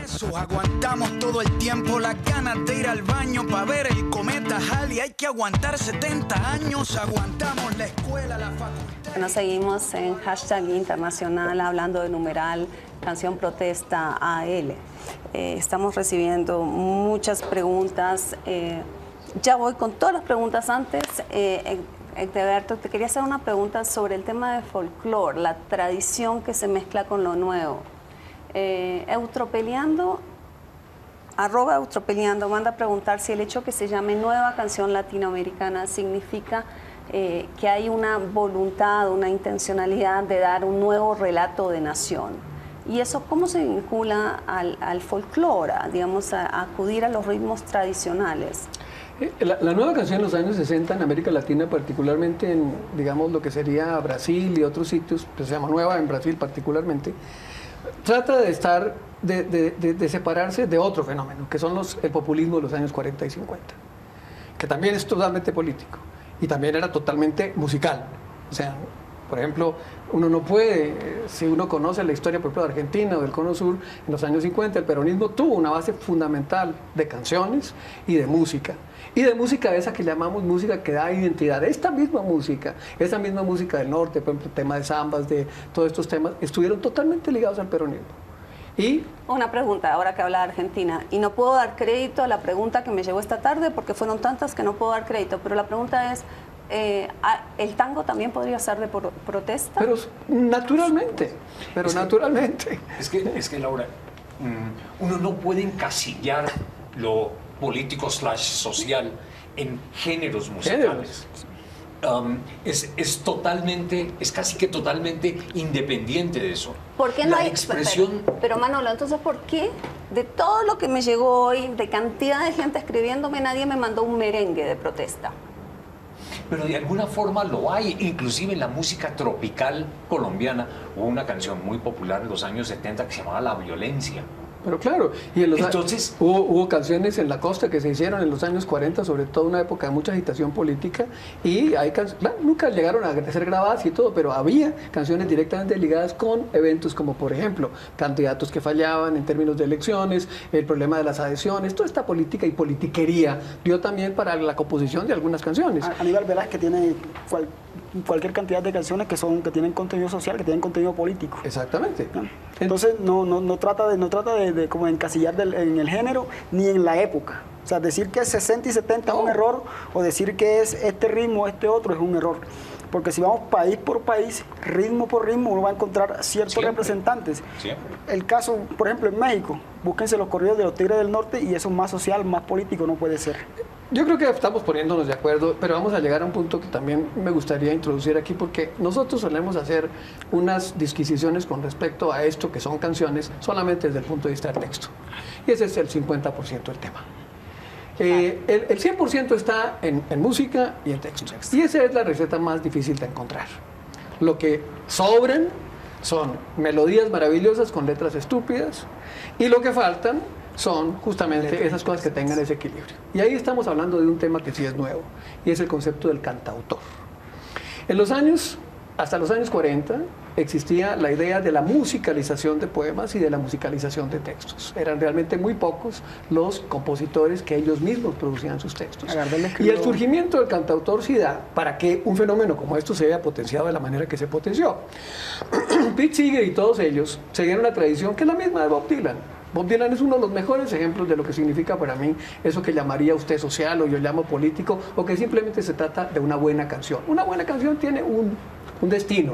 Eso, aguantamos todo el tiempo las ganas de ir al baño para ver el cometa Halley. Hay que aguantar 70 años, aguantamos la escuela, la facultad. Nos seguimos en hashtag internacional hablando de numeral canción protesta AL. Estamos recibiendo muchas preguntas. Ya voy con todas las preguntas antes. Egdeberto, te quería hacer una pregunta sobre el tema de folclore, la tradición que se mezcla con lo nuevo. Eutropeleando, @Eutropeleando, manda a preguntar si el hecho que se llame Nueva Canción Latinoamericana significa que hay una voluntad, una intencionalidad de dar un nuevo relato de nación. ¿Y eso cómo se vincula al folclore, digamos, a acudir a los ritmos tradicionales? La nueva canción en los años 60 en América Latina, particularmente en, digamos, lo que sería Brasil y otros sitios, que se llama Nueva en Brasil particularmente, trata de estar, de separarse de otro fenómeno, que son el populismo de los años 40 y 50, que también es totalmente político y también era totalmente musical. O sea, por ejemplo, uno no puede, si uno conoce la historia, por ejemplo, de Argentina o del Cono Sur, en los años 50 el peronismo tuvo una base fundamental de canciones y de música esa que llamamos música que da identidad. Esa misma música del norte, por ejemplo, el tema de zambas, de todos estos temas, estuvieron totalmente ligados al peronismo. Y una pregunta, ahora que habla de Argentina, y no puedo dar crédito a la pregunta que me llegó esta tarde porque fueron tantas que no puedo dar crédito, pero la pregunta es, ¿el tango también podría ser de protesta? Pero naturalmente, naturalmente. Es que Laura, uno no puede encasillar lo político / social en géneros musicales. Es casi que totalmente independiente de eso. ¿Por qué no hay expresión? Pero Manolo, entonces, ¿por qué de todo lo que me llegó hoy, de cantidad de gente escribiéndome, nadie me mandó un merengue de protesta? Pero de alguna forma lo hay, inclusive en la música tropical colombiana. Hubo una canción muy popular en los años 70 que se llamaba La Violencia. Pero claro, y entonces hubo canciones en la costa que se hicieron en los años 40, sobre todo una época de mucha agitación política, y hay nunca llegaron a ser grabadas y todo, pero había canciones directamente ligadas con eventos como, por ejemplo, candidatos que fallaban en términos de elecciones, el problema de las adhesiones, toda esta política y politiquería dio también para la composición de algunas canciones. Aníbal Velázquez tiene cualquier cantidad de canciones que tienen contenido social, que tienen contenido político. Exactamente. Entonces no trata de como encasillar en el género ni en la época. O sea, decir que 60 y 70 es un error, o decir que es este ritmo, este otro, es un error. Porque si vamos país por país, ritmo por ritmo, uno va a encontrar ciertos representantes. Siempre. El caso, por ejemplo, en México, búsquense los corridos de los Tigres del Norte y eso más social, más político no puede ser. Yo creo que estamos poniéndonos de acuerdo, pero vamos a llegar a un punto que también me gustaría introducir aquí, porque nosotros solemos hacer unas disquisiciones con respecto a esto, que son canciones, solamente desde el punto de vista del texto. Y ese es el 50% del tema. El 100% está en música y en texto. Y esa es la receta más difícil de encontrar. Lo que sobran son melodías maravillosas con letras estúpidas, y lo que faltan son justamente esas cosas que tengan ese equilibrio. Y ahí estamos hablando de un tema que sí es nuevo, y es el concepto del cantautor. Hasta los años 40 existía la idea de la musicalización de poemas y de la musicalización de textos. Eran realmente muy pocos los compositores que ellos mismos producían sus textos. Y el surgimiento del cantautor sí da para que un fenómeno como esto se haya potenciado de la manera que se potenció. Pete Seeger y todos ellos seguían una tradición que es la misma de Bob Dylan. Bob Dylan es uno de los mejores ejemplos de lo que significa para mí eso que llamaría usted social o yo llamo político, o que simplemente se trata de una buena canción. Una buena canción tiene un destino,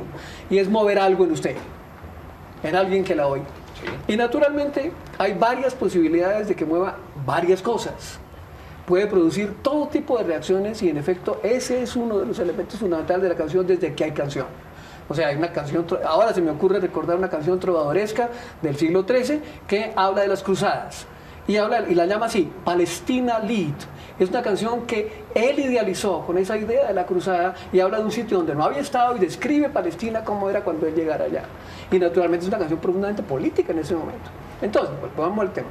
y es mover algo en usted, en alguien que la oye. Sí. Y naturalmente hay varias posibilidades de que mueva varias cosas. Puede producir todo tipo de reacciones, y en efecto ese es uno de los elementos fundamentales de la canción desde que hay canción. O sea, hay una canción, ahora se me ocurre recordar una canción trovadoresca del siglo XIII que habla de las cruzadas, y la llama así, Palestina Lied. Es una canción que él idealizó con esa idea de la cruzada, y habla de un sitio donde no había estado y describe Palestina como era cuando él llegara allá. Y naturalmente es una canción profundamente política en ese momento. Entonces, volvamos al tema.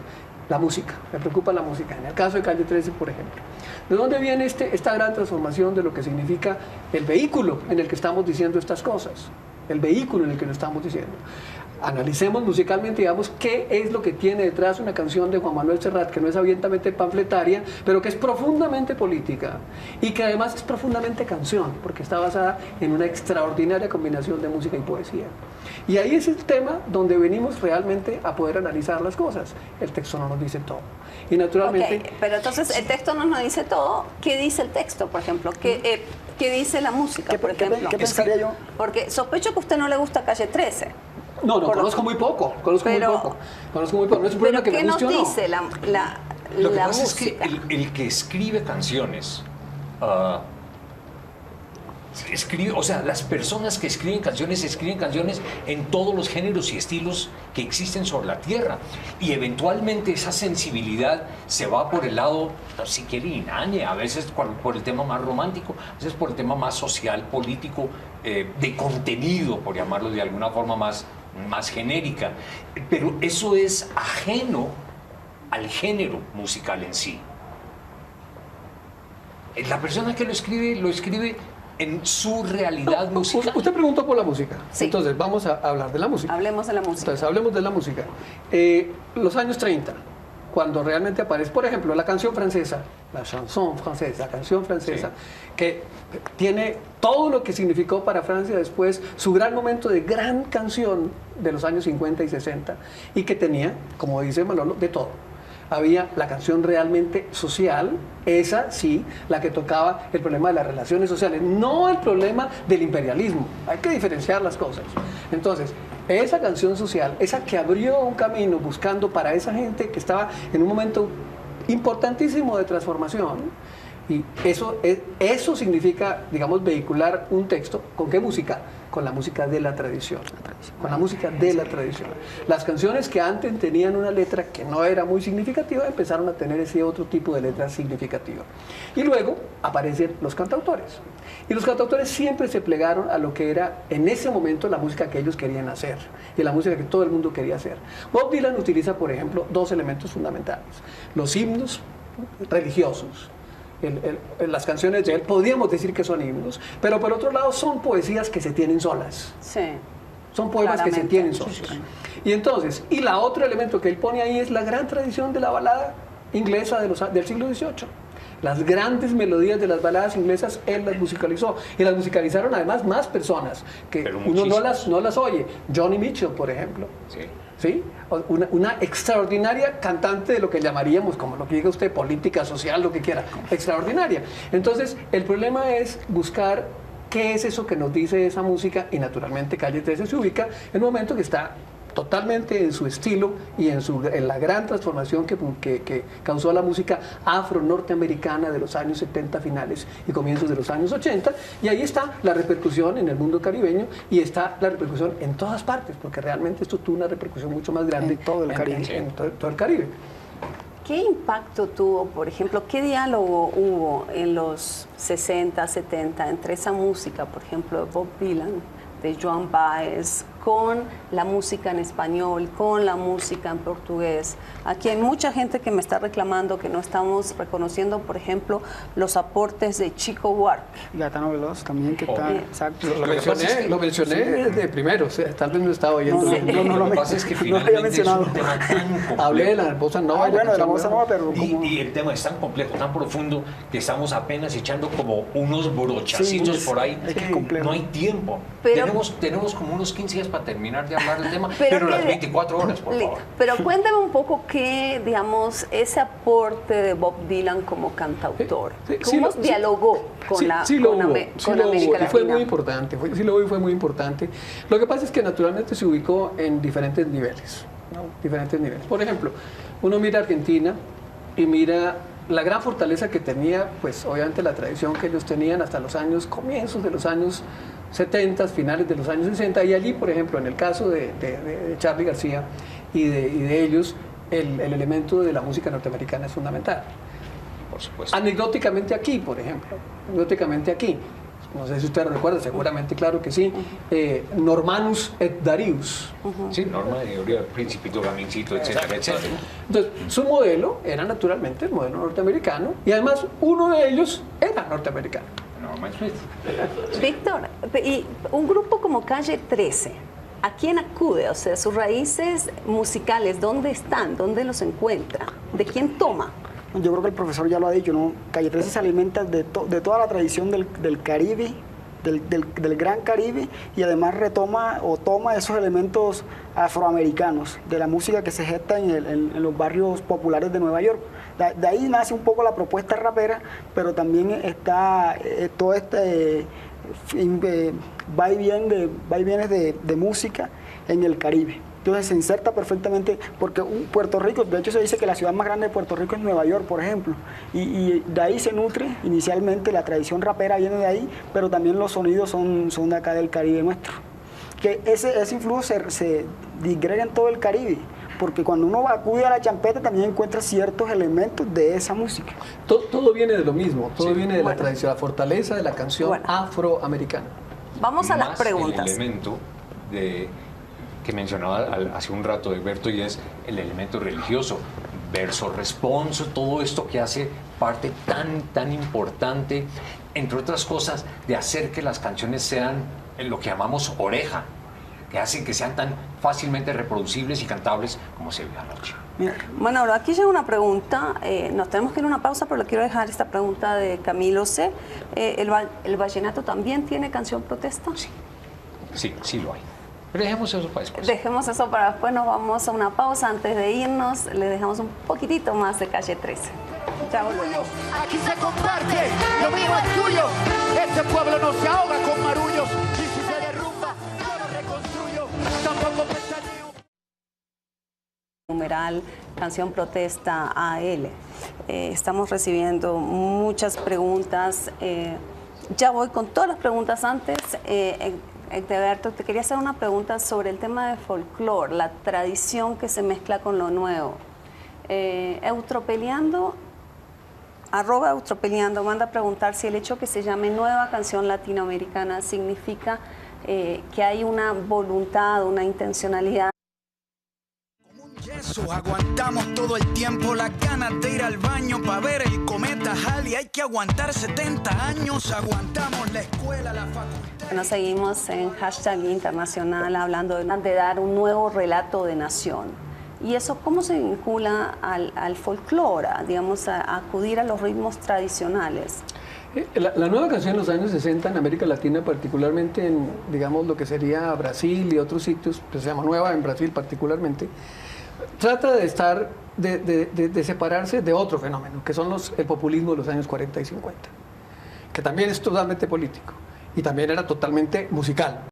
La música, me preocupa la música. En el caso de Calle 13, por ejemplo. ¿De dónde viene esta gran transformación de lo que significa el vehículo en el que estamos diciendo estas cosas? El vehículo en el que lo estamos diciendo. analicemos musicalmente, digamos, qué es lo que tiene detrás una canción de Juan Manuel Serrat, que no es abiertamente panfletaria, pero que es profundamente política y que además es profundamente canción, porque está basada en una extraordinaria combinación de música y poesía. Y ahí es el tema donde venimos realmente a poder analizar las cosas. El texto no nos dice todo. Y naturalmente... Okay, pero entonces el texto no nos dice todo. ¿Qué dice el texto, por ejemplo? ¿Qué dice la música, por ejemplo? ¿Qué pensaría yo? Porque sospecho que a usted no le gusta Calle 13. No, conozco muy poco. Conozco muy poco. No es un problema que me guste o no. ¿Qué nos dice la Lo que pasa música? es que el que escribe canciones, o sea, las personas que escriben canciones en todos los géneros y estilos que existen sobre la tierra. Y eventualmente esa sensibilidad se va por el lado, si quiere, inane, a veces por el tema más romántico, a veces por el tema más social, político, de contenido, por llamarlo de alguna forma más genérica. Pero eso es ajeno al género musical en sí. La persona que lo escribe en su realidad musical. Usted preguntó por la música. Sí. Entonces, vamos a hablar de la música. Hablemos de la música. Entonces, hablemos de la música. Los años 30, cuando realmente aparece, por ejemplo, la canción francesa, la chanson française, la canción francesa, sí, que tiene todo lo que significó para Francia después, su gran momento de gran canción de los años 50 y 60, y que tenía, como dice Manolo, de todo. Había la canción realmente social, esa sí, la que tocaba el problema de las relaciones sociales, no el problema del imperialismo. Hay que diferenciar las cosas. Entonces, esa canción social, esa que abrió un camino buscando para esa gente que estaba en un momento importantísimo de transformación, y eso significa, digamos, vehicular un texto. ¿Con qué música? Con la música de la tradición. Con la música de la tradición. Las canciones que antes tenían una letra que no era muy significativa empezaron a tener ese otro tipo de letra significativa. Y luego aparecen los cantautores. Y los cantautores siempre se plegaron a lo que era en ese momento la música que ellos querían hacer y la música que todo el mundo quería hacer. Bob Dylan utiliza, por ejemplo, dos elementos fundamentales: los himnos religiosos. Las canciones de él podríamos decir que son himnos, pero por otro lado son poesías que se tienen solas. Sí. Son poemas que se tienen solos. Y entonces, y la otro elemento que él pone ahí es la gran tradición de la balada inglesa del siglo XVIII. Las grandes melodías de las baladas inglesas él las musicalizó, y las musicalizaron además más personas que uno no las oye. Johnny Mitchell, por ejemplo. Sí. ¿Sí? Una extraordinaria cantante de lo que llamaríamos, como lo que diga usted, política, social, lo que quiera, extraordinaria. Entonces, el problema es buscar qué es eso que nos dice esa música, y naturalmente Calle 13 se ubica en un momento que está totalmente en su estilo y en la gran transformación que causó la música afro-norteamericana de los años 70 finales y comienzos de los años 80, y ahí está la repercusión en el mundo caribeño y está la repercusión en todas partes, porque realmente esto tuvo una repercusión mucho más grande en todo el Caribe. En todo el Caribe. ¿Qué impacto tuvo, por ejemplo, qué diálogo hubo en los 60, 70 entre esa música, por ejemplo, de Bob Dylan, de Joan Baez, con la música en español, con la música en portugués? Aquí hay mucha gente que me está reclamando que no estamos reconociendo, por ejemplo, los aportes de Chico Buarque. Y Gaetano Veloz también, que está... Exacto. Lo mencioné de primero, o sea, tal vez no estaba oyendo. No, lo que pasa es que finalmente es un tema tan complejo. Hablé de la bossa nova. Bueno, de la bossa nova, pero y el tema es tan complejo, tan profundo, que estamos apenas echando como unos brochacitos por ahí. No hay tiempo. Pero, tenemos como unos 15 días para terminar de hablar del tema, pero las 24 horas, por favor. Pero cuéntame un poco qué, digamos, ese aporte de Bob Dylan como cantautor. ¿Cómo dialogó con la América Latina? Y fue muy importante, fue muy importante. Lo que pasa es que naturalmente se ubicó en diferentes niveles, ¿no? Diferentes niveles. Por ejemplo, uno mira Argentina y mira la gran fortaleza que tenía, pues obviamente la tradición que ellos tenían hasta los comienzos de los años 70, finales de los años 60, y allí, por ejemplo, en el caso de Charly García y de ellos, el elemento de la música norteamericana es fundamental. Por supuesto. Anecdóticamente aquí, por ejemplo, no sé si usted lo recuerda, seguramente, claro que sí, Normanus et Darius. Sí, Norma de Principito, Gamincito, etcétera, etcétera. Entonces, su modelo era naturalmente el modelo norteamericano, y además uno de ellos era norteamericano. Norman Smith. Víctor, y un grupo como Calle 13, ¿a quién acude? O sea, sus raíces musicales, ¿dónde están? ¿Dónde los encuentra? ¿De quién toma? Yo creo que el profesor ya lo ha dicho, ¿no? Calle 13 se alimenta de toda la tradición del Caribe, del Gran Caribe, y además retoma o toma esos elementos afroamericanos de la música que se gesta en los barrios populares de Nueva York. De ahí nace un poco la propuesta rapera, pero también está todo este va y vienes de música en el Caribe. Entonces se inserta perfectamente, porque Puerto Rico, de hecho se dice que la ciudad más grande de Puerto Rico es Nueva York, por ejemplo, y de ahí se nutre inicialmente, la tradición rapera viene de ahí, pero también los sonidos son de acá del Caribe nuestro. Que ese influjo se digrega en todo el Caribe, porque cuando uno acude a la champeta también encuentra ciertos elementos de esa música. Todo viene de lo mismo, todo viene de la Bueno. tradición, la fortaleza de la canción afroamericana. Vamos a las Más preguntas. el elemento que mencionaba hace un rato Egberto, y es el elemento religioso, verso responso, todo esto que hace parte tan importante, entre otras cosas, de hacer que las canciones sean lo que llamamos oreja, que hacen que sean tan fácilmente reproducibles y cantables como se vio anoche. Bueno, ahora aquí llega una pregunta, nos tenemos que ir a una pausa, pero le quiero dejar esta pregunta de Camilo C. ¿El vallenato también tiene canción protesta? Sí lo hay. Pero dejemos eso para después. Dejemos eso para después, nos vamos a una pausa. Antes de irnos, le dejamos un poquitito más de Calle 13. Ya volvemos. Aquí se comparte, lo mío es tuyo. Este pueblo no se ahoga con marullos. Y si se derrumba, yo lo reconstruyo. Tampoco pestaneo. Numeral Canción Protesta AL. Estamos recibiendo muchas preguntas. Ya voy con todas las preguntas antes. Egberto, te quería hacer una pregunta sobre el tema de folclore, la tradición que se mezcla con lo nuevo. Eutropeleando, @Eutropeleando, manda a preguntar si el hecho que se llame Nueva Canción Latinoamericana significa que hay una voluntad, una intencionalidad. Eso, aguantamos todo el tiempo las ganas de ir al baño para ver el cometa Halley. Hay que aguantar 70 años, aguantamos la escuela, la facultad. Nos seguimos en hashtag internacional hablando de dar un nuevo relato de nación. ¿Y eso cómo se vincula al folclore, digamos, a acudir a los ritmos tradicionales? La nueva canción en los años 60 en América Latina, particularmente en, digamos, lo que sería Brasil y otros sitios, que se llama nueva en Brasil particularmente, trata de separarse de otro fenómeno, que son el populismo de los años 40 y 50, que también es totalmente político y también era totalmente musical.